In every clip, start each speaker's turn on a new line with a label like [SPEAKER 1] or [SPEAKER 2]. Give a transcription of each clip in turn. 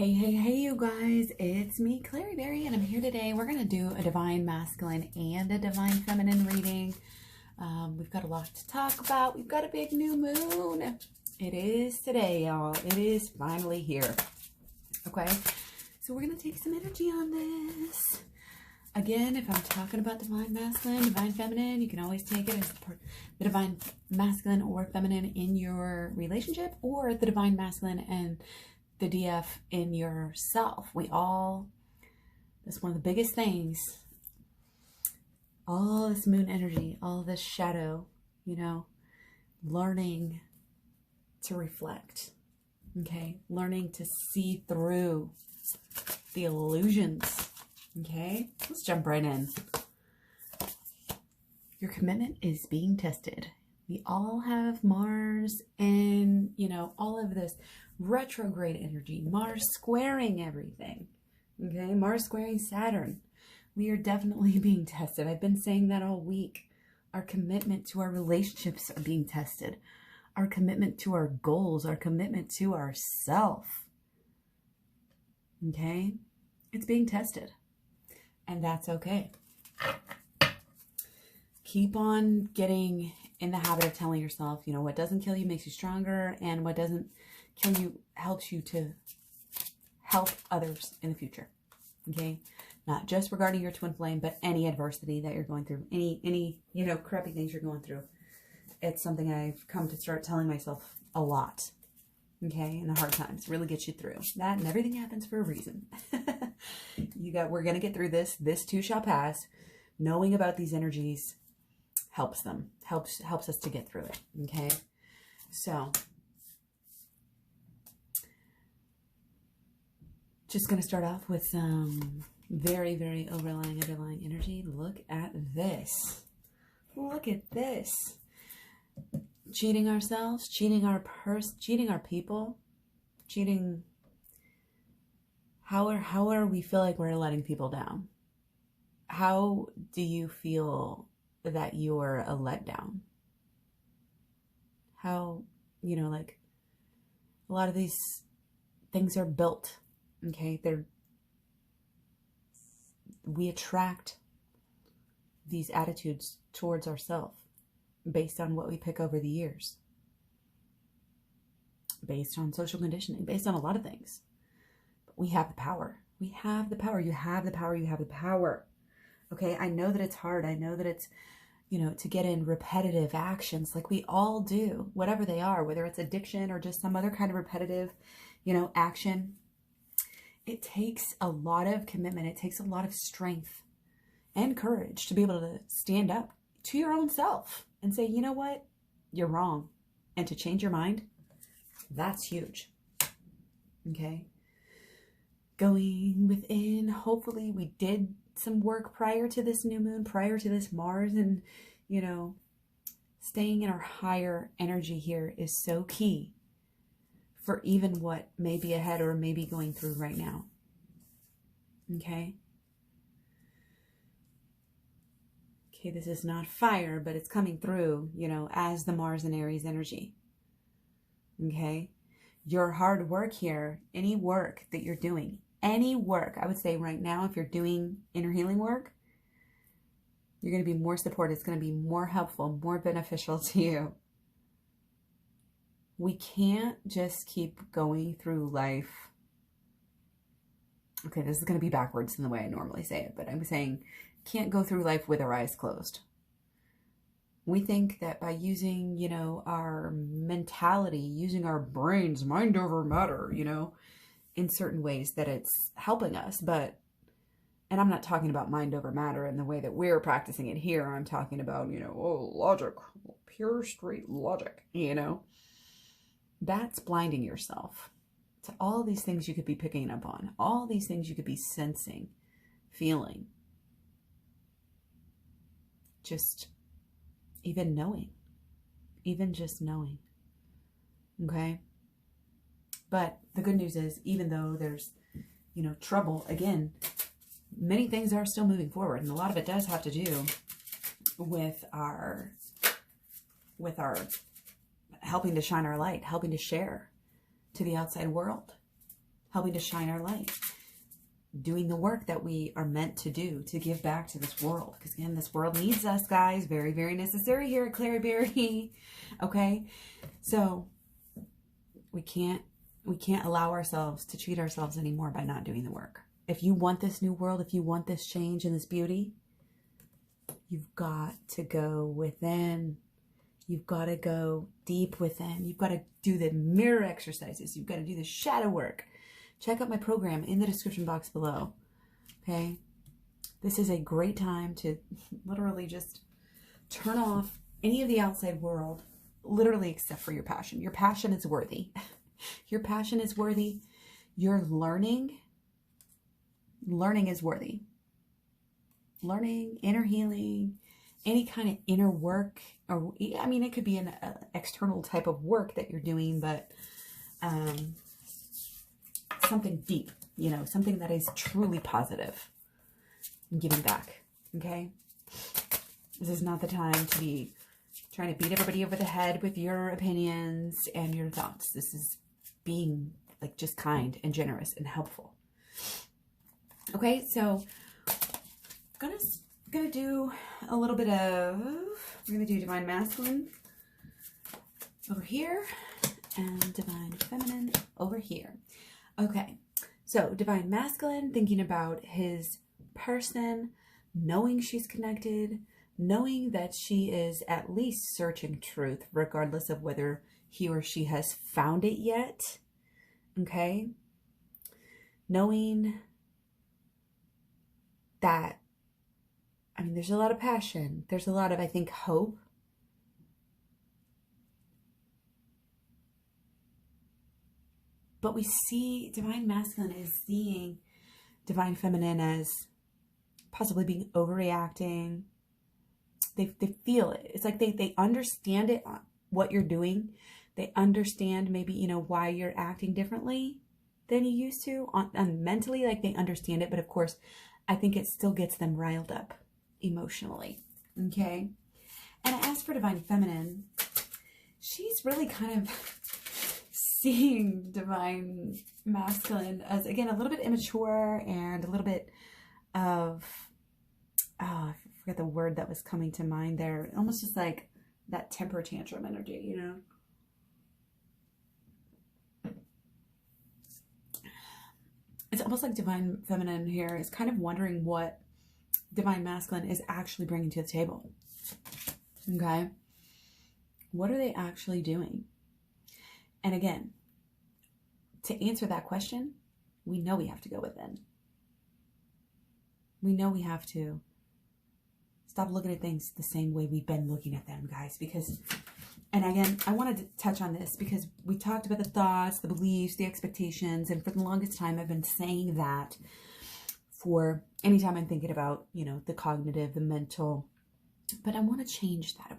[SPEAKER 1] Hey, you guys, it's me, Klaireeberry, and I'm here today. We're going to do a divine masculine and a divine feminine reading. We've got a lot to talk about. We've got a big new moon. It is today, y'all. It is finally here. Okay, so we're going to take some energy on this. Again, if I'm talking about divine masculine, divine feminine, you can always take it as the divine masculine or feminine in your relationship, or the divine masculine and the DF in yourself. That's one of the biggest things. All this moon energy, all this shadow, learning to reflect, okay? Learning to see through the illusions, okay? Let's jump right in. Your commitment is being tested. We all have Mars and, all of this retrograde energy, Mars squaring everything, okay? Mars squaring Saturn. We are definitely being tested. I've been saying that all week. Our commitment to our relationships are being tested. Our commitment to our goals, our commitment to ourself, okay? It's being tested, and that's okay. Keep on getting in the habit of telling yourself, what doesn't kill you makes you stronger, and what doesn't kill you helps you to help others in the future, okay? Not just regarding your twin flame, but any adversity that you're going through, any crappy things you're going through. It's something I've come to start telling myself a lot, okay? In the hard times, really gets you through that, and everything happens for a reason. We're going to get through this. This too shall pass. Knowing about these energies helps us to get through it, okay? So just going to start off with some very, very underlying energy. Look at this. Look at this. Cheating ourselves, cheating our purse, cheating our people, cheating. How are we feel like we're letting people down? How do you feel that you're a letdown? How, like a lot of these things are built, okay? We attract these attitudes towards ourselves based on what we pick over the years, based on social conditioning, based on a lot of things. But we have the power. We have the power. You have the power. You have the power. Okay, I know that it's hard. I know that it's, to get in repetitive actions like we all do, whatever they are, whether it's addiction or just some other kind of repetitive, action. It takes a lot of commitment. It takes a lot of strength and courage to be able to stand up to your own self and say, you know what, you're wrong. And to change your mind, that's huge. Okay. Going within, hopefully we did some work prior to this new moon, prior to this Mars, and, staying in our higher energy here is so key for even what may be ahead or may be going through right now. Okay. Okay, this is not fire, but it's coming through, as the Mars and Aries energy. Okay. Your hard work here, any work that you're doing, any work, I would say right now, if you're doing inner healing work, you're going to be more supported. It's going to be more helpful, more beneficial to you. We can't just keep going through life. Okay, this is going to be backwards in the way I normally say it, but I'm saying can't go through life with our eyes closed. We think that by using, our mentality, using our brains, mind over matter, in certain ways that it's helping us. And I'm not talking about mind over matter in the way that we're practicing it here. I'm talking about, logic, pure straight logic, That's blinding yourself to all these things you could be picking up on, all these things you could be sensing, feeling, just even knowing, even just knowing, okay? But the good news is, even though there's, trouble, again, many things are still moving forward, and a lot of it does have to do with our helping to shine our light, helping to share to the outside world. helping to shine our light, doing the work that we are meant to do to give back to this world. Because again, this world needs us, guys. Very, very necessary here at Klaireeberry. Okay, so we can't allow ourselves to cheat ourselves anymore by not doing the work. If you want this new world, if you want this change and this beauty, you've got to go within. You've got to go deep within. You've got to do the mirror exercises. You've got to do the shadow work. Check out my program in the description box below. Okay? This is a great time to literally just turn off any of the outside world, literally except for your passion. Your passion is worthy. Your passion is worthy. Your learning is worthy. Learning, inner healing, any kind of inner work, or I mean, it could be an external type of work that you're doing, but something deep, you know, something that is truly positive and giving back. Okay, this is not the time to be trying to beat everybody over the head with your opinions and your thoughts. This is being like just kind and generous and helpful. Okay, so gonna do a little bit of, we're gonna do Divine Masculine over here and Divine Feminine over here. Okay, so Divine Masculine, thinking about his person, knowing she's connected, knowing that she is at least searching truth, regardless of whether he or she has found it yet. Okay, knowing that, I mean, there's a lot of passion. There's a lot of, I think, hope. But we see Divine Masculine is seeing Divine Feminine as possibly being overreacting. They feel it. It's like they understand it, what you're doing. They understand maybe, you know, why you're acting differently than you used to. On mentally, like they understand it. But of course, I think it still gets them riled up emotionally. Okay. And as for Divine Feminine, she's really kind of seeing Divine Masculine as, again, a little bit immature and a little bit of, I forget the word that was coming to mind there. Almost just like that temper tantrum energy, you know? It's almost like Divine Feminine here is kind of wondering what Divine Masculine is actually bringing to the table. Okay? What are they actually doing? And again, to answer that question, we know we have to go within. We know we have to stop looking at things the same way we've been looking at them, guys. Because, and again, I wanted to touch on this because we talked about the thoughts, the beliefs, the expectations, and for the longest time I've been saying that for anytime I'm thinking about, you know, the cognitive, the mental, but I want to change that. I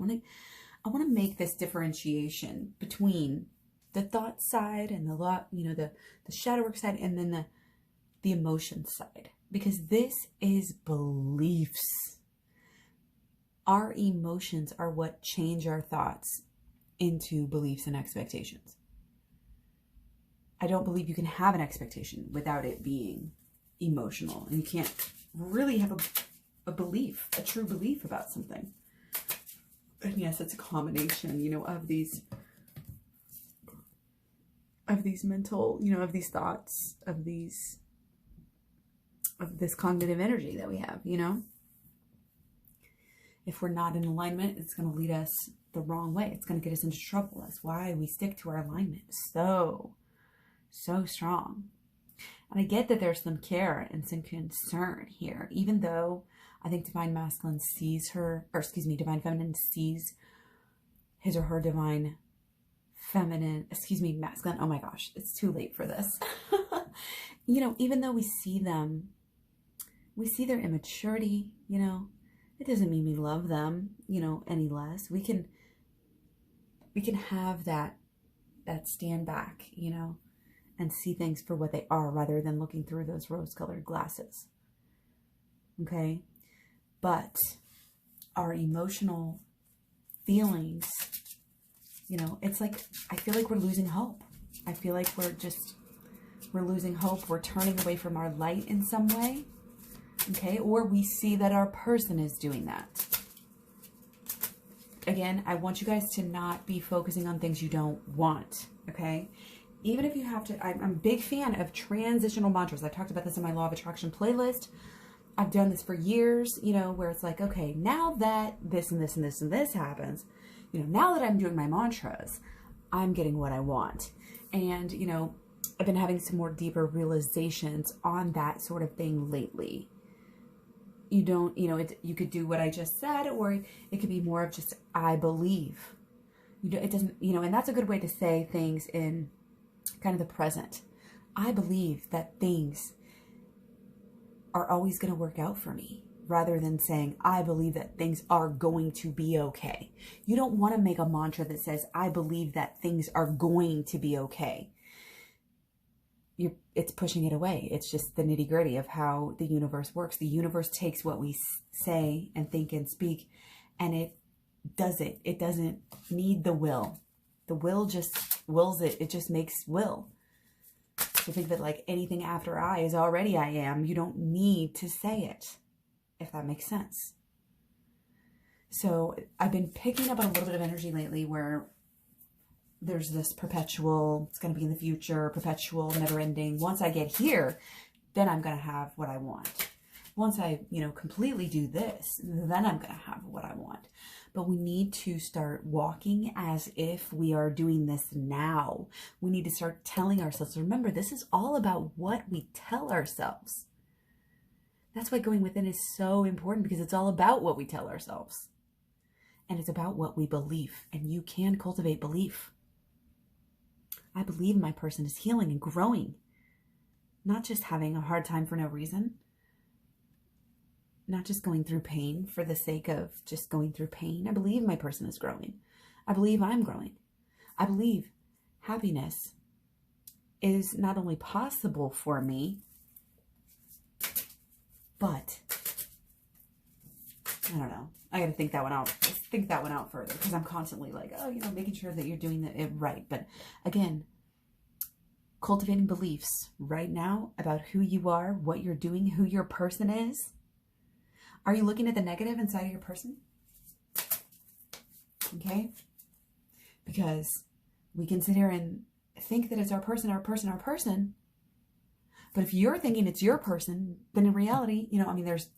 [SPEAKER 1] want to make this differentiation between the thought side and the shadow work side, and then the emotion side, because this is beliefs. Our emotions are what change our thoughts into beliefs and expectations. I don't believe you can have an expectation without it being emotional, and you can't really have a belief, a true belief about something. And yes, it's a combination, you know, of these mental, you know, of these thoughts, of this cognitive energy that we have, you know. If we're not in alignment, it's going to lead us the wrong way. It's going to get us into trouble. That's why we stick to our alignment so strong. And I get that there's some care and some concern here, even though I think Divine Masculine sees her, or excuse me, Divine Feminine sees his or her Divine Feminine, Masculine. Oh my gosh, it's too late for this. You know, even though we see them, we see their immaturity, you know, it doesn't mean we love them, you know, any less. We can have that stand back, you know, and see things for what they are rather than looking through those rose-colored glasses. Okay? But our emotional feelings, you know, it's like, I feel like we're losing hope. I feel like we're just we're losing hope, we're turning away from our light in some way, okay? Or we see that our person is doing that. Again, I want you guys to not be focusing on things you don't want, okay? Even if you have to, I'm a big fan of transitional mantras. I've talked about this in my Law of Attraction playlist. I've done this for years, you know, where it's like, okay, now that this and this and this and this happens, you know, now that I'm doing my mantras, I'm getting what I want. And, you know, I've been having some more deeper realizations on that sort of thing lately. You don't, you know, you could do what I just said, or it could be more of just, I believe. You know, it doesn't, you know, and that's a good way to say things in kind of the present. I believe that things are always going to work out for me, rather than saying, I believe that things are going to be okay. You don't want to make a mantra that says, I believe that things are going to be okay. It's pushing it away. It's just the nitty gritty of how the universe works. The universe takes what we say and think and speak, and it does it. It doesn't need the will. The will just wills it. It just makes will. To think that like anything after I is already I am. You don't need to say it, if that makes sense. So I've been picking up on a little bit of energy lately where there's this perpetual, it's going to be in the future, perpetual, never ending. Once I get here, then I'm going to have what I want. Once I, you know, completely do this, then I'm going to have what I want. But we need to start walking as if we are doing this now. We need to start telling ourselves. Remember, this is all about what we tell ourselves. That's why going within is so important, because it's all about what we tell ourselves. And it's about what we believe. And you can cultivate belief. I believe my person is healing and growing. Not just having a hard time for no reason. Not just going through pain for the sake of just going through pain. I believe my person is growing. I believe I'm growing. I believe happiness is not only possible for me, but I don't know. I got to think that one out. Think that one out further, because I'm constantly like, oh, you know, making sure that you're doing it right. But again, cultivating beliefs right now about who you are, what you're doing, who your person is. Are you looking at the negative inside of your person? Okay? Because we can sit here and think that it's our person, our person, our person. But if you're thinking it's your person, then in reality, you know, I mean, there's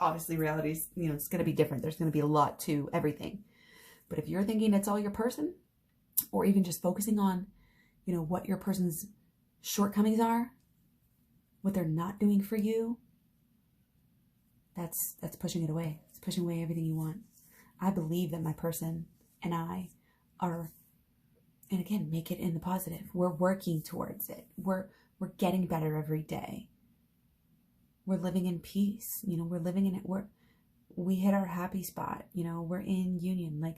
[SPEAKER 1] obviously realities, you know, it's going to be different. There's going to be a lot to everything. But if you're thinking it's all your person, or even just focusing on, you know, what your person's shortcomings are, what they're not doing for you, that's pushing it away. It's pushing away everything you want. I believe that my person and I are, and again, make it in the positive. We're working towards it. We're getting better every day. We're living in peace. You know, we're living in it. We hit our happy spot. You know, we're in union. Like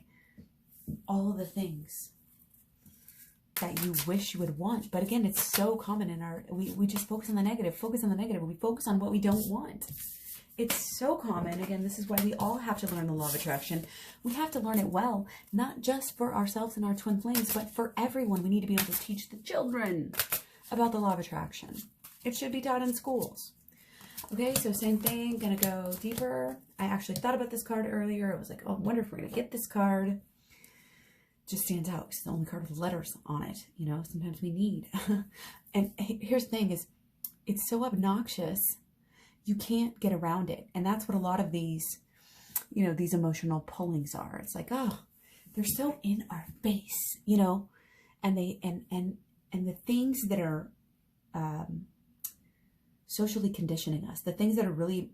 [SPEAKER 1] all of the things that you wish you would want. But again, it's so common in we just focus on the negative, We focus on what we don't want. It's so common. Again, this is why we all have to learn the law of attraction. We have to learn it well, not just for ourselves and our twin flames, but for everyone. We need to be able to teach the children about the law of attraction. It should be taught in schools. Okay, so same thing, gonna go deeper. I actually thought about this card earlier. I was like, oh, I wonder if we're gonna get this card. Just stands out. It's the only card with letters on it. You know, sometimes we need. And here's the thing is, it's so obnoxious, you can't get around it. And that's what a lot of these, you know, these emotional pullings are. It's like, oh, they're so in our face, you know, and they, and the things that are, socially conditioning us, the things that are really,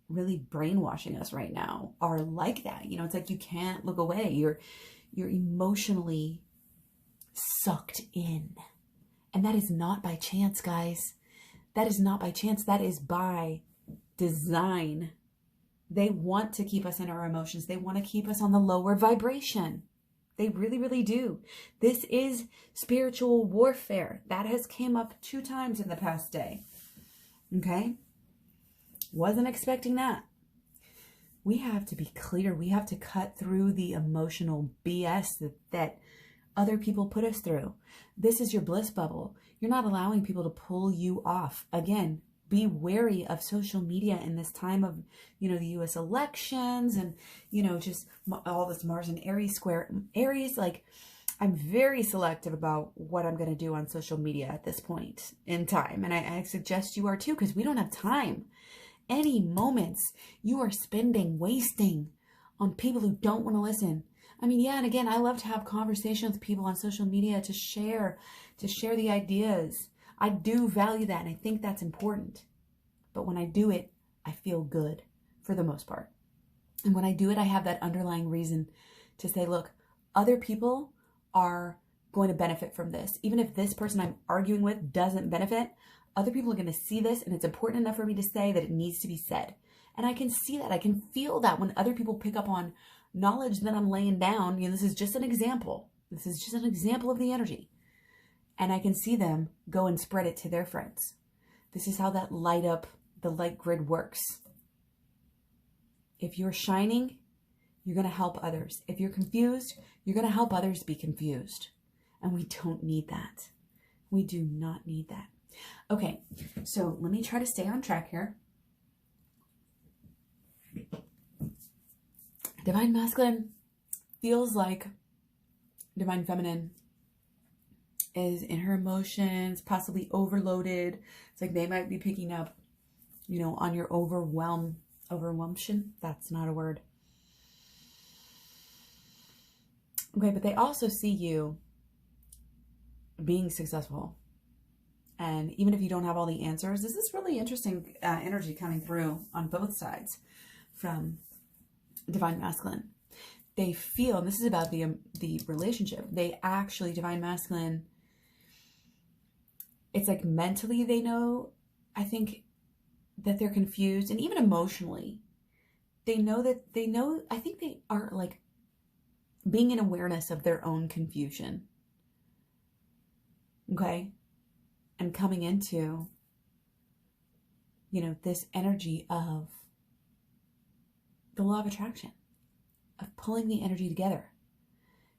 [SPEAKER 1] really brainwashing us right now are like that. You know, it's like you can't look away. You're emotionally sucked in. And that is not by chance, guys. That is not by chance. That is by design. They want to keep us in our emotions. They want to keep us on the lower vibration. They really, really do. This is spiritual warfare. That has came up 2 times in the past day. Okay? Wasn't expecting that. We have to be clear. We have to cut through the emotional BS that other people put us through. This is your bliss bubble. You're not allowing people to pull you off. Again, be wary of social media in this time of, the US elections and, just all this Mars and Aries square. Aries, like, I'm very selective about what I'm going to do on social media at this point in time. And I suggest you are too, because we don't have time. Any moments you are spending, wasting on people who don't want to listen. I mean, yeah, and again, I love to have conversations with people on social media to share the ideas. I do value that, and I think that's important. But when I do it, I feel good for the most part. And when I do it, I have that underlying reason to say, look, other people are going to benefit from this. Even if this person I'm arguing with doesn't benefit, other people are going to see this, and it's important enough for me to say that it needs to be said. And I can see that. I can feel that when other people pick up on knowledge that I'm laying down. This is just an example. This is just an example of the energy. And I can see them go and spread it to their friends. This is how that the light grid works. If you're shining, you're going to help others. If you're confused, you're going to help others be confused. And we don't need that. We do not need that. Okay, so let me try to stay on track here. Divine Masculine feels like Divine Feminine is in her emotions, possibly overloaded. It's like they might be picking up, on your overwhelmation. That's not a word. Okay, but they also see you being successful. And even if you don't have all the answers, this is really interesting energy coming through on both sides from Divine Masculine. They feel, and this is about the relationship, they actually, Divine Masculine, it's like mentally they know, I think, that they're confused, and even emotionally, I think they are like being in awareness of their own confusion. Okay? And coming into, this energy of the law of attraction, of pulling the energy together.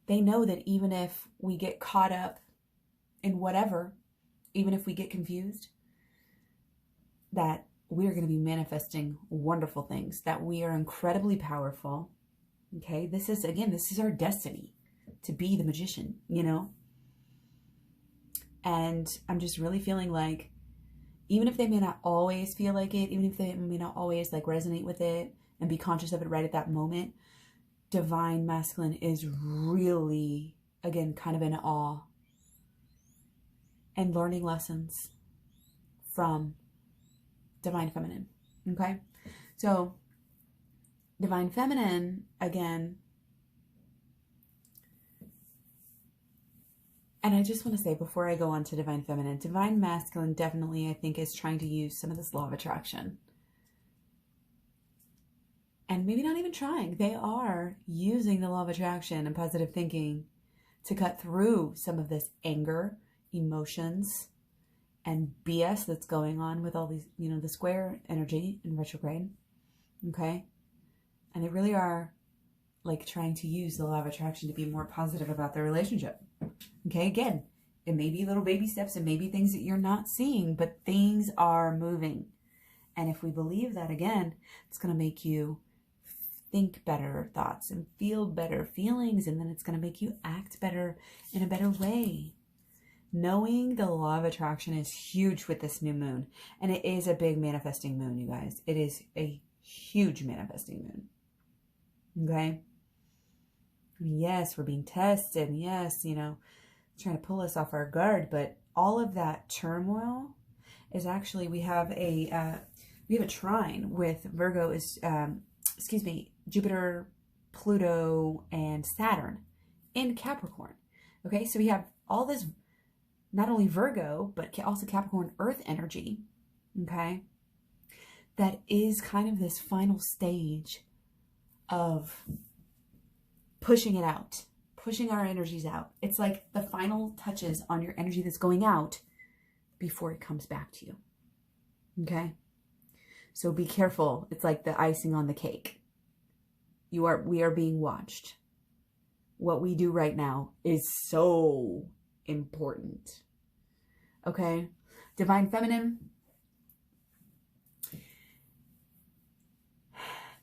[SPEAKER 1] They know that even if we get caught up in whatever, even if we get confused, that we are going to be manifesting wonderful things, that we are incredibly powerful. Okay, this is our destiny, to be the magician, And I'm just really feeling like, even if they may not always feel like it, even if they may not always like resonate with it and be conscious of it right at that moment, Divine Masculine is really, again, kind of in awe and learning lessons from Divine Feminine. Okay? So, Divine Feminine, again, and I just want to say before I go on to Divine Feminine, Divine Masculine definitely, I think, is trying to use some of this law of attraction. And maybe not even trying. They are using the law of attraction and positive thinking to cut through some of this anger, emotions, and BS that's going on with all these, the square energy in retrograde. Okay? And they really are like trying to use the law of attraction to be more positive about their relationship. Okay, again, it may be little baby steps, it may be things that you're not seeing, but things are moving. And if we believe that, again, it's going to make you think better thoughts and feel better feelings, and then it's going to make you act better in a better way. Knowing the law of attraction is huge with this new moon. And it is a big manifesting moon, you guys. It is a huge manifesting moon. Okay? Yes, we're being tested. Yes, trying to pull us off our guard. But all of that turmoil is actually, we have a trine with Virgo is, Jupiter, Pluto, and Saturn in Capricorn. Okay, so we have all this, not only Virgo, but also Capricorn Earth energy, okay, that is kind of this final stage of pushing it out, pushing our energies out. It's like the final touches on your energy that's going out before it comes back to you, okay? So be careful. It's like the icing on the cake. We are being watched. what we do right now is so important. Okay? Divine Feminine.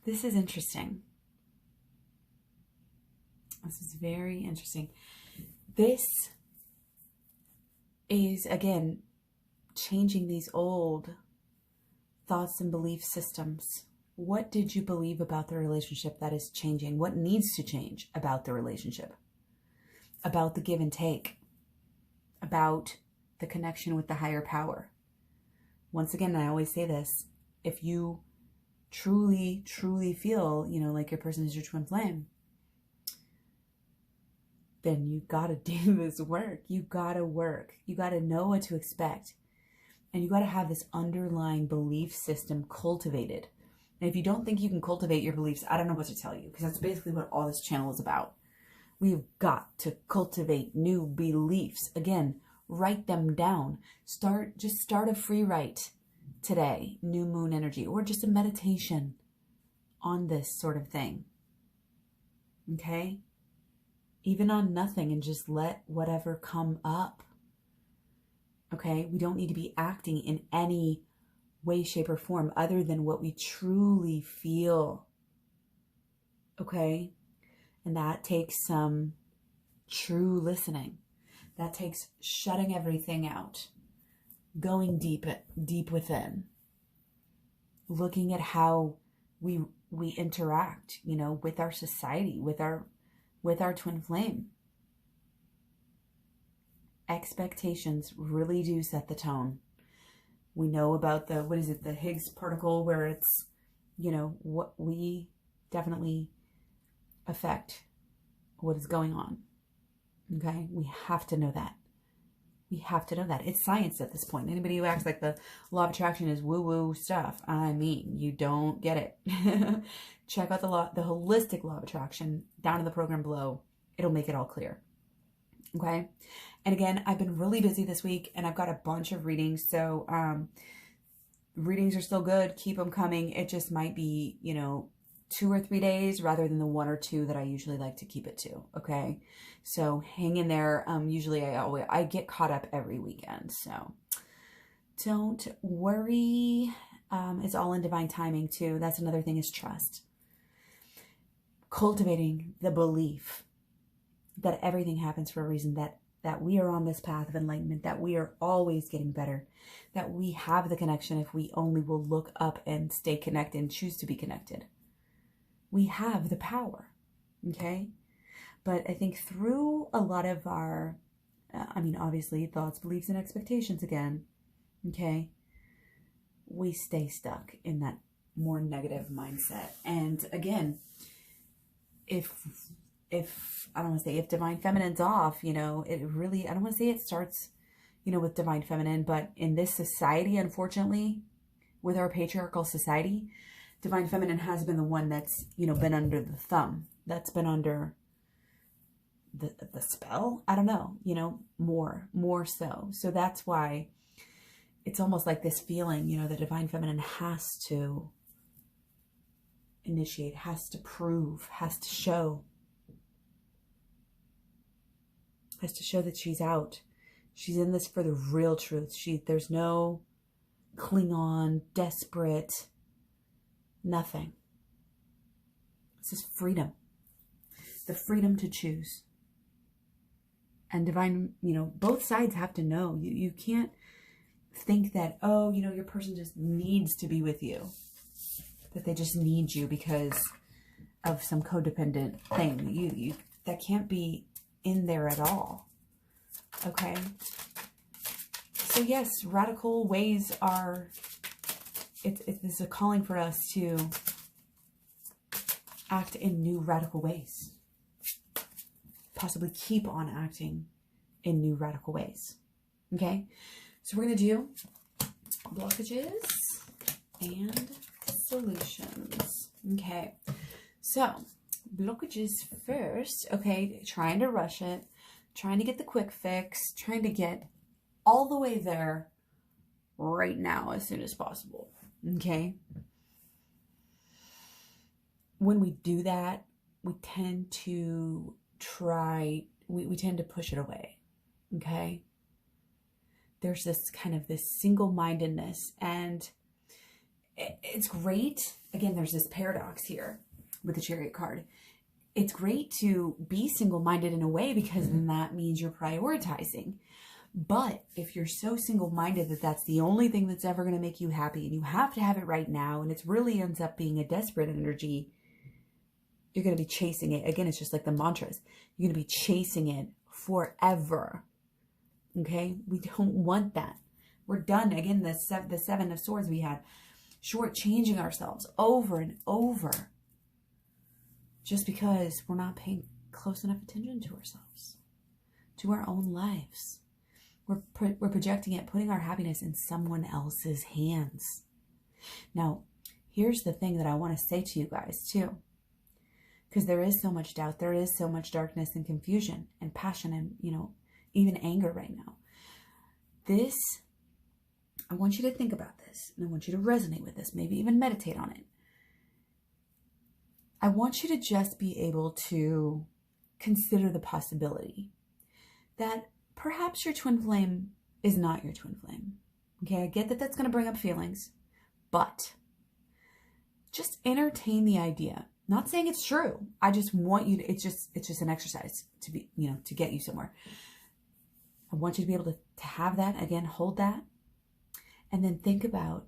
[SPEAKER 1] This is interesting. This is very interesting. This is, again, changing these old thoughts and belief systems. What did you believe about the relationship that is changing? What needs to change about the relationship? About the give and take? About the connection with the higher power? Once again, I always say this, if you truly, truly feel, like your person is your twin flame, then you gotta do this work. You gotta work. You gotta know what to expect. And you gotta have this underlying belief system cultivated. And if you don't think you can cultivate your beliefs, I don't know what to tell you, because that's basically what all this channel is about. We've got to cultivate new beliefs. Again, write them down. Just start a free write today, new moon energy, or just a meditation on this sort of thing. Okay? Even on nothing, and just let whatever come up. Okay? We don't need to be acting in any way, shape, or form other than what we truly feel. Okay? And that takes some true listening. That takes shutting everything out. Going deep within. Looking at how we interact, with our society, with our twin flame. Expectations really do set the tone. We know about the Higgs particle, where it's, what we definitely affect what is going on. Okay? We have to know that. We have to know that. It's science at this point. Anybody who acts like the law of attraction is woo-woo stuff, you don't get it. Check out the holistic law of attraction down in the program below. It'll make it all clear. Okay? And again, I've been really busy this week, and I've got a bunch of readings. So readings are still good. Keep them coming. It just might be, 2 or 3 days rather than the 1 or 2 that I usually like to keep it to. Okay? So hang in there. Usually I get caught up every weekend. So don't worry. It's all in divine timing too. That's another thing, is trust. Cultivating the belief that everything happens for a reason, that we are on this path of enlightenment, that we are always getting better, that we have the connection if we only will look up and stay connected and choose to be connected. We have the power, okay? But I think through a lot of our, obviously, thoughts, beliefs, and expectations again, okay, we stay stuck in that more negative mindset. And again, if I don't want to say if Divine Feminine's off, it really, I don't want to say it starts, with Divine Feminine, but in this society, unfortunately, with our patriarchal society, Divine Feminine has been the one that's, been under the thumb. That's been under the spell. I don't know, more so. So that's why it's almost like this feeling, the Divine Feminine has to initiate, has to prove, has to show that she's out. She's in this for the real truth. There's no cling on, desperate, nothing. This is freedom. The freedom to choose. And divine, both sides have to know. You can't think that, your person just needs to be with you. That they just need you because of some codependent thing. You that can't be in there at all. Okay? So yes, radical ways are, it's a calling for us to act in new radical ways. Possibly keep on acting in new radical ways. Okay? So we're going to do blockages and solutions. Okay. So, blockages first. Okay, trying to rush it. Trying to get the quick fix. Trying to get all the way there right now as soon as possible. Okay? When we do that, we tend to we tend to push it away. Okay. There's this kind of this single-mindedness, and it's great. Again, there's this paradox here with the Chariot card. It's great to be single-minded in a way, because then that means you're prioritizing. But if you're so single-minded that that's the only thing that's ever going to make you happy, and you have to have it right now, and it really ends up being a desperate energy, you're going to be chasing it. Again, it's just like the mantras. You're going to be chasing it forever. Okay? We don't want that. We're done. Again, the Seven of Swords we had, shortchanging ourselves over and over just because we're not paying close enough attention to ourselves, to our own lives. We're projecting it, putting our happiness in someone else's hands. Now, here's the thing that I want to say to you guys too, because there is so much doubt, there is so much darkness and confusion and passion and, even anger right now. I want you to think about this, and I want you to resonate with this, maybe even meditate on it. I want you to just be able to consider the possibility that perhaps your twin flame is not your twin flame. Okay, I get that that's going to bring up feelings, but just entertain the idea. Not saying it's true. I just want you to, it's just an exercise to be, to get you somewhere. I want you to be able to have that, again, hold that, and then think about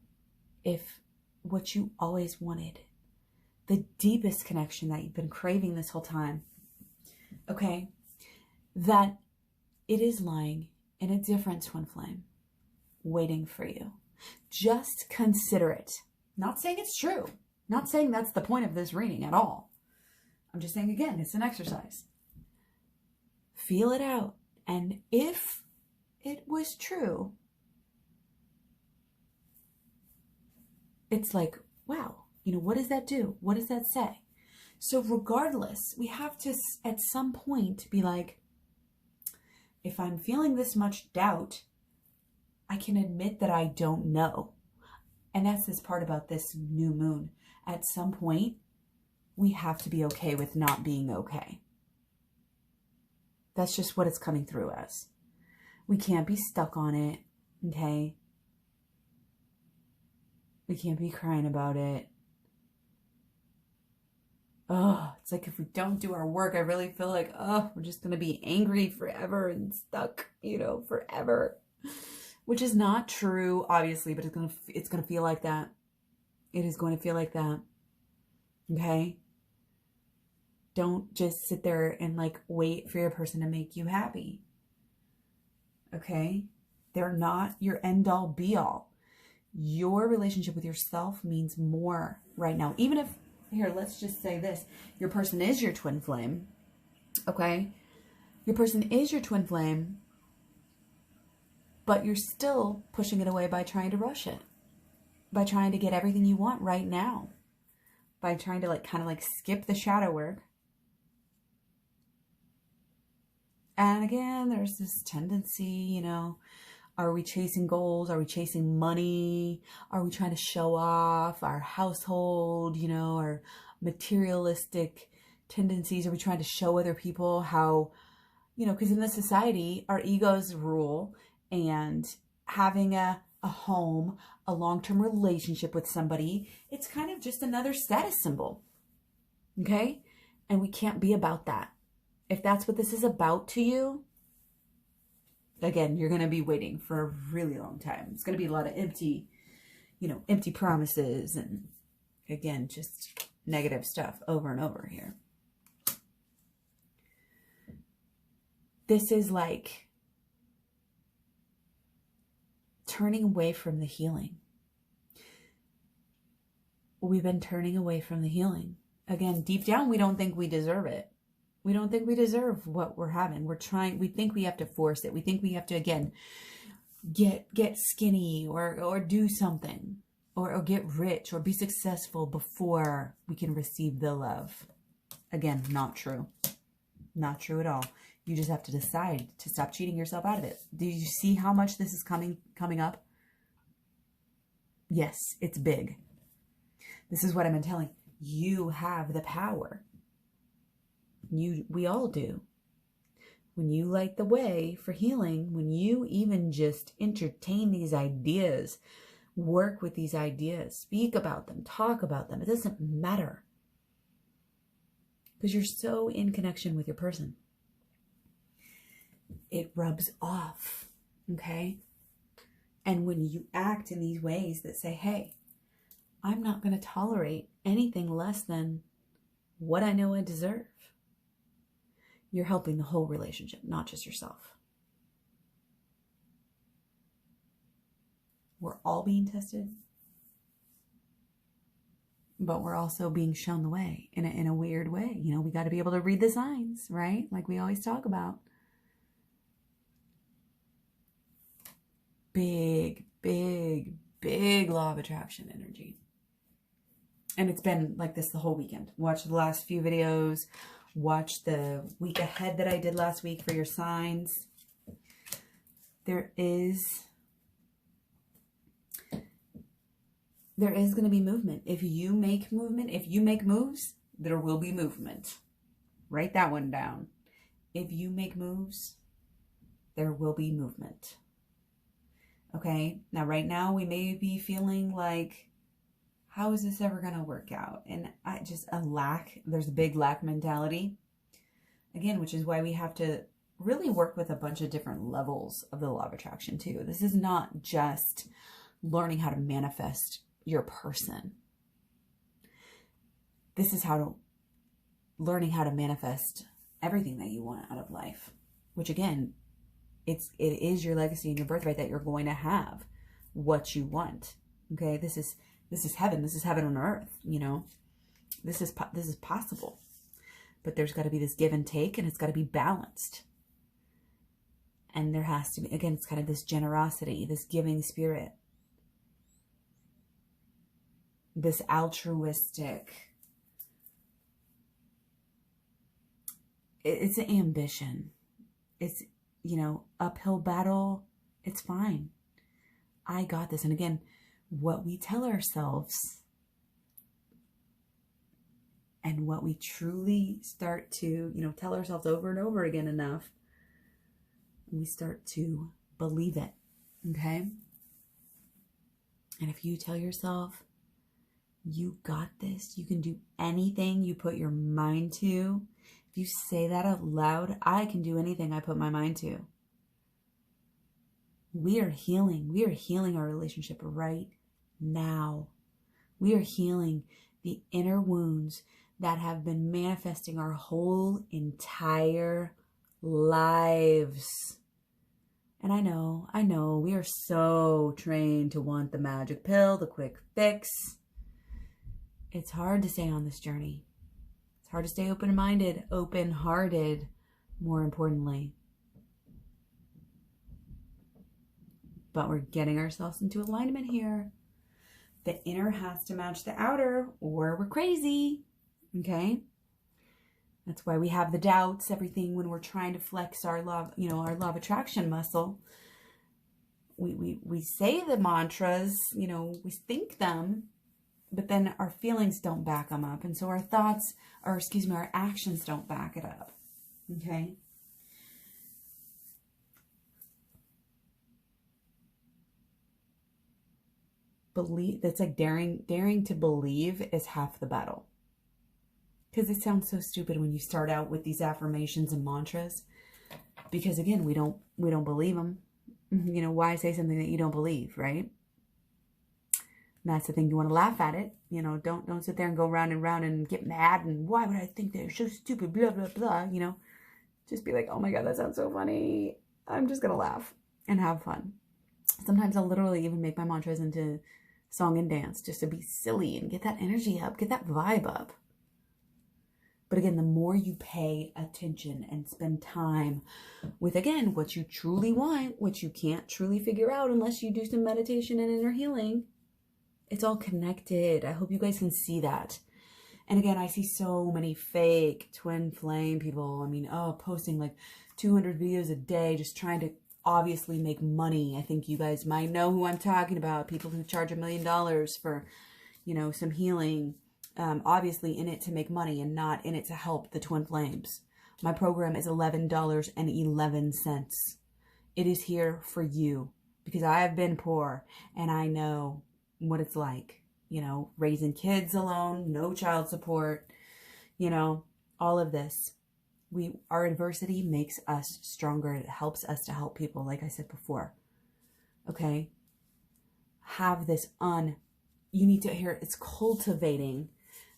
[SPEAKER 1] if what you always wanted, the deepest connection that you've been craving this whole time, okay, that it is lying in a different twin flame waiting for you. Just consider it. Not saying it's true. Not saying that's the point of this reading at all. I'm just saying, again, it's an exercise. Feel it out. And if it was true, it's like, wow, what does that do? What does that say? So regardless, we have to, at some point, be like, if I'm feeling this much doubt, I can admit that I don't know. And that's this part about this new moon. At some point, we have to be okay with not being okay. That's just what it's coming through as. We can't be stuck on it, okay? We can't be crying about it. Oh, it's like if we don't do our work, I really feel like, we're just going to be angry forever and stuck, forever. Which is not true, obviously, but it's going to feel like that. It is going to feel like that. Okay? Don't just sit there and wait for your person to make you happy. Okay? They're not your end all be all. Your relationship with yourself means more right now. Even if, here, let's just say this. Your person is your twin flame. Okay? Your person is your twin flame, but you're still pushing it away by trying to rush it. By trying to get everything you want right now. By trying to kind of skip the shadow work. And again, there's this tendency, are we chasing goals? Are we chasing money? Are we trying to show off our household, our materialistic tendencies? Are we trying to show other people how, because in this society, our egos rule, and having a home, a long-term relationship with somebody, it's kind of just another status symbol. Okay? And we can't be about that. If that's what this is about to you, again, you're going to be waiting for a really long time. It's going to be a lot of empty promises and, again, just negative stuff over and over here. This is like turning away from the healing. We've been turning away from the healing. Again, deep down, we don't think we deserve it. We don't think we deserve what we're having. We think we have to force it. We think we have to, again, get skinny or do something or get rich or be successful before we can receive the love. Again, not true. Not true at all. You just have to decide to stop cheating yourself out of it. Do you see how much this is coming up? Yes, it's big. This is what I've been telling. You have the power. We all do. When you light the way for healing, when you even just entertain these ideas, work with these ideas, speak about them, talk about them, it doesn't matter. Because you're so in connection with your person. It rubs off, okay? And when you act in these ways that say, hey, I'm not going to tolerate anything less than what I know I deserve, you're helping the whole relationship, not just yourself. We're all being tested, but we're also being shown the way in a weird way. You know, we got to be able to read the signs, right? Like we always talk about. Big, big, big law of attraction energy. And it's been like this the whole weekend. Watch the last few videos. Watch the week ahead that I did last week for your signs. There is going to be movement. If you make movement, if you make moves, there will be movement. Write that one down. If you make moves, there will be movement. Okay? Now, right now, we may be feeling like, how is this ever going to work out? And there's a big lack mentality. Again, which is why we have to really work with a bunch of different levels of the law of attraction too. This is not just learning how to manifest your person. This is learning how to manifest everything that you want out of life, which again, it is your legacy and your birthright that you're going to have what you want. Okay. This is heaven. This is heaven on earth. You know, this is possible, but there's got to be this give and take, and it's got to be balanced. And there has to be, again, it's kind of this generosity, this giving spirit, this altruistic, it's an ambition. It's, you know, uphill battle. It's fine. I got this. And again, what we tell ourselves and what we truly start to, you know, tell ourselves over and over again enough, we start to believe it. Okay. And if you tell yourself, you got this, you can do anything you put your mind to. If you say that out loud, I can do anything I put my mind to. We are healing. We are healing our relationship right now. We are healing the inner wounds that have been manifesting our whole entire lives. And I know, we are so trained to want the magic pill, the quick fix. It's hard to stay on this journey. It's hard to stay open-minded, open-hearted, more importantly. But we're getting ourselves into alignment here. The inner has to match the outer, or we're crazy. Okay? That's why we have the doubts, everything, when we're trying to flex our love, you know, our law of attraction muscle. We say the mantras, you know, we think them, but then our feelings don't back them up. And so our thoughts, or excuse me, our actions don't back it up. Okay? Believe, that's like daring to believe is half the battle. Because it sounds so stupid when you start out with these affirmations and mantras. Because again, we don't believe them. You know, why say something that you don't believe, right? And that's the thing, you want to laugh at it. You know, don't sit there and go round and round and get mad and why would I think they're so stupid, blah, blah, blah, you know. Just be like, oh my God, that sounds so funny. I'm just going to laugh and have fun. Sometimes I'll literally even make my mantras into song and dance just to be silly and get that energy up, get that vibe up. But again, the more you pay attention and spend time with, again, what you truly want, which you can't truly figure out unless you do some meditation and inner healing, it's all connected. I hope you guys can see that. And again, I see so many fake twin flame people. I mean, posting like 200 videos a day, just trying to obviously make money. I think you guys might know who I'm talking about. People who charge $1 million for, you know, some healing. obviously in it to make money and not in it to help the twin flames. My program is $11.11. It is here for you because I have been poor and I know what it's like, you know, raising kids alone, no child support, you know, all of this. Our adversity makes us stronger. It helps us to help people, like I said before. Okay? Have this you need to hear, it's cultivating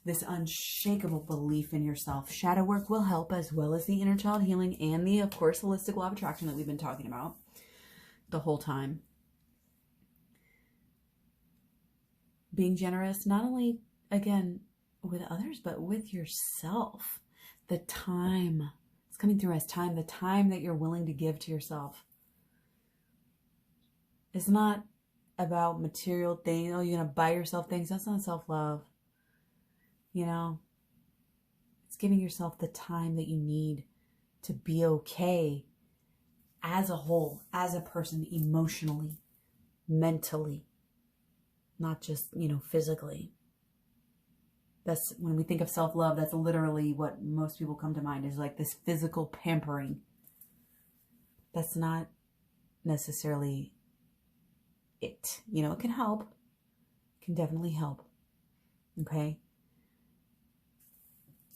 [SPEAKER 1] this unshakable belief in yourself. Shadow work will help, as well as the inner child healing and the, of course, holistic law of attraction that we've been talking about the whole time. Being generous, not only, again, with others, but with yourself. The time, it's coming through as time, the time that you're willing to give to yourself. It's not about material things. Oh, you're going to buy yourself things. That's not self-love. You know, it's giving yourself the time that you need to be okay as a whole, as a person, emotionally, mentally, not just, you know, physically. That's when we think of self-love, that's literally what most people come to mind, is like this physical pampering. That's not necessarily it. You know, it can help. It can definitely help. Okay?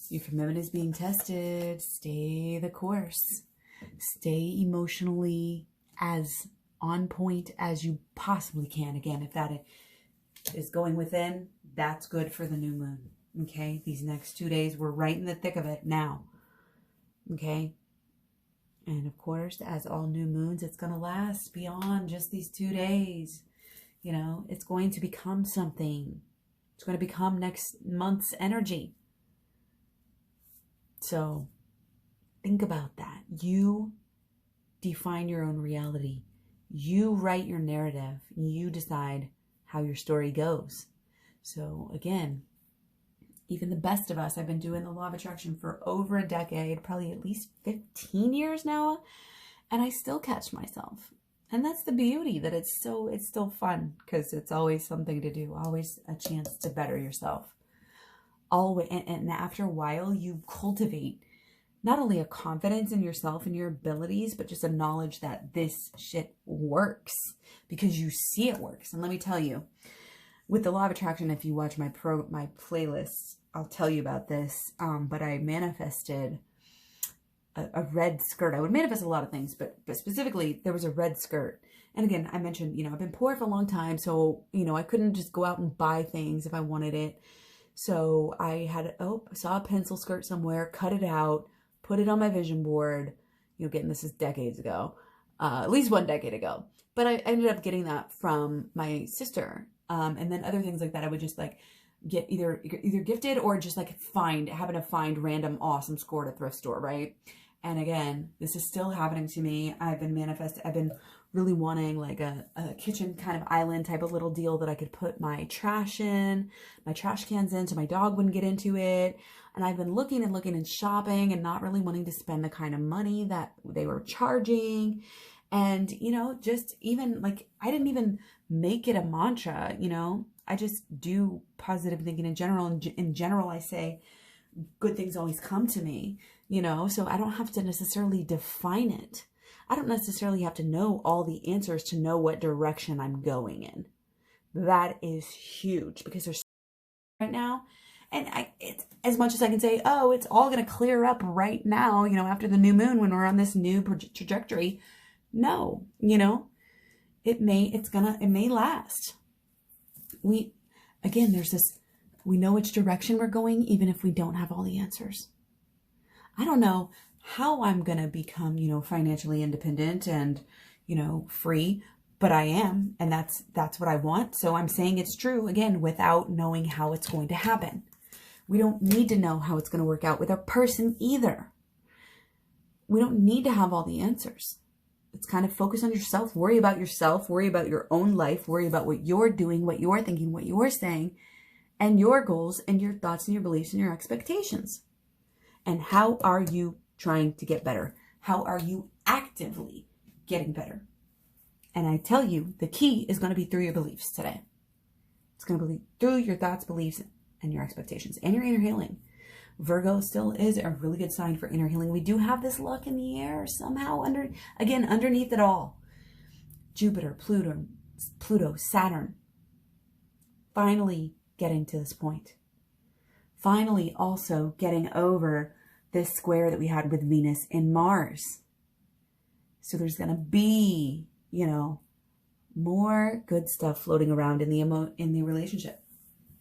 [SPEAKER 1] Your commitment is being tested. Stay the course. Stay emotionally as on point as you possibly can. Again, if that is going within, that's good for the new moon. Okay? These next 2 days, we're right in the thick of it now. Okay? And of course, as all new moons, it's going to last beyond just these 2 days. You know, it's going to become something. It's going to become next month's energy. So think about that. You define your own reality. You write your narrative. You decide how your story goes. So again, even the best of us, I've been doing the law of attraction for over a decade, probably at least 15 years now, and I still catch myself. And that's the beauty, that it's still fun, because it's always something to do, always a chance to better yourself. Always, and after a while, you cultivate not only a confidence in yourself and your abilities, but just a knowledge that this shit works because you see it works. And let me tell you, with the law of attraction, if you watch my playlist, I'll tell you about this. But I manifested a red skirt. I would manifest a lot of things, but specifically there was a red skirt. And again, I mentioned, you know, I've been poor for a long time. So, you know, I couldn't just go out and buy things if I wanted it. So I saw a pencil skirt somewhere, cut it out, put it on my vision board. You know, again, this is decades ago, at least 1 decade ago. But I ended up getting that from my sister. And then other things like that, I would just like get either gifted or just like happen to find random awesome score at a thrift store, right? And again, this is still happening to me. I've been really wanting like a kitchen kind of island type of little deal that I could put my trash cans in so my dog wouldn't get into it. And I've been looking and shopping and not really wanting to spend the kind of money that they were charging. And, you know, just even like, I didn't even make it a mantra, you know, I just do positive thinking in general. And in general, I say good things always come to me, you know, so I don't have to necessarily define it. I don't necessarily have to know all the answers to know what direction I'm going in. That is huge because there's right now. And it's as much as I can say, oh, it's all going to clear up right now, you know, after the new moon when we're on this new trajectory. No, you know, it may last. We know which direction we're going, even if we don't have all the answers. I don't know how I'm going to become, you know, financially independent and, you know, free, but I am. And that's what I want. So I'm saying it's true again, without knowing how it's going to happen. We don't need to know how it's going to work out with our person either. We don't need to have all the answers. It's kind of focus on yourself, worry about your own life, worry about what you're doing, what you're thinking, what you're saying, and your goals and your thoughts and your beliefs and your expectations. And how are you trying to get better? How are you actively getting better? And I tell you, the key is going to be through your beliefs today. It's going to be through your thoughts, beliefs, and your expectations and your inner healing. Virgo still is a really good sign for inner healing. We do have this luck in the air somehow underneath it all. Jupiter, Pluto, Saturn, finally getting to this point. Finally also getting over this square that we had with Venus and Mars. So there's going to be, you know, more good stuff floating around in the relationship.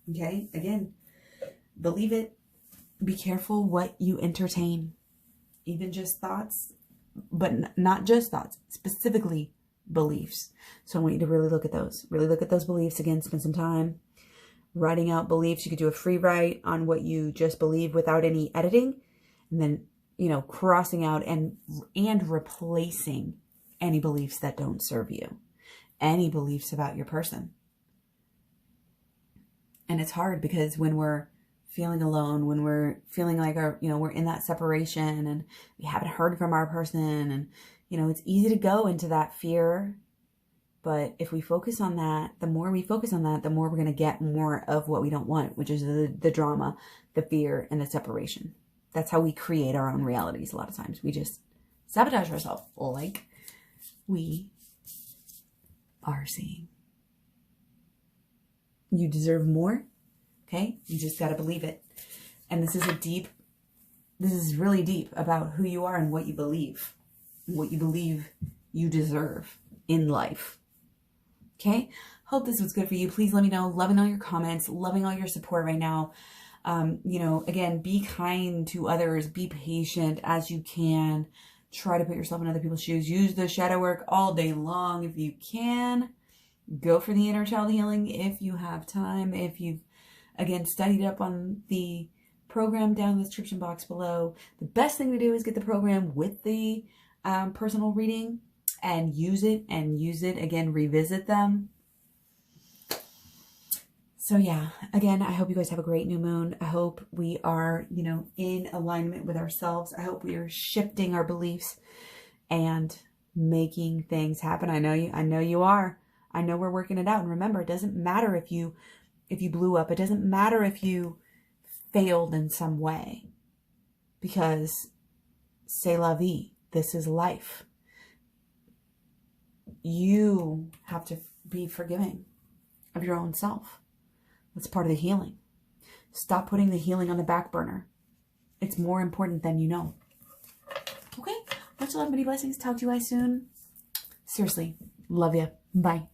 [SPEAKER 1] Okay? Again, believe it. Be careful what you entertain. Even just thoughts, but not just thoughts, specifically beliefs. So I want you to really look at those. Really look at those beliefs. Again, spend some time writing out beliefs. You could do a free write on what you just believe without any editing. And then, you know, crossing out and replacing any beliefs that don't serve you. Any beliefs about your person. And it's hard because when we're feeling alone, when we're feeling like we're in that separation and we haven't heard from our person, and, you know, it's easy to go into that fear. But if we focus on that, the more we focus on that, the more we're going to get more of what we don't want, which is the drama, the fear, and the separation. That's how we create our own realities. A lot of times we just sabotage ourselves like we are seeing. You deserve more. Okay? You just got to believe it. And this is really deep about who you are and what you believe. What you believe you deserve in life. Okay? Hope this was good for you. Please let me know. Loving all your comments. Loving all your support right now. You know, again, be kind to others. Be patient as you can. Try to put yourself in other people's shoes. Use the shadow work all day long if you can. Go for the inner child healing if you have time. If you've, again, studied up on the program down in the description box below. The best thing to do is get the program with the personal reading and use it again, revisit them. So yeah, again, I hope you guys have a great new moon. I hope we are, you know, in alignment with ourselves. I hope we are shifting our beliefs and making things happen. I know you are. I know we're working it out. And remember, it doesn't matter if you blew up. It doesn't matter if you failed in some way, because c'est la vie. This is life. You have to be forgiving of your own self. That's part of the healing. Stop putting the healing on the back burner. It's more important than you know. Okay? Much love, many blessings. Talk to you guys soon. Seriously. Love you. Bye.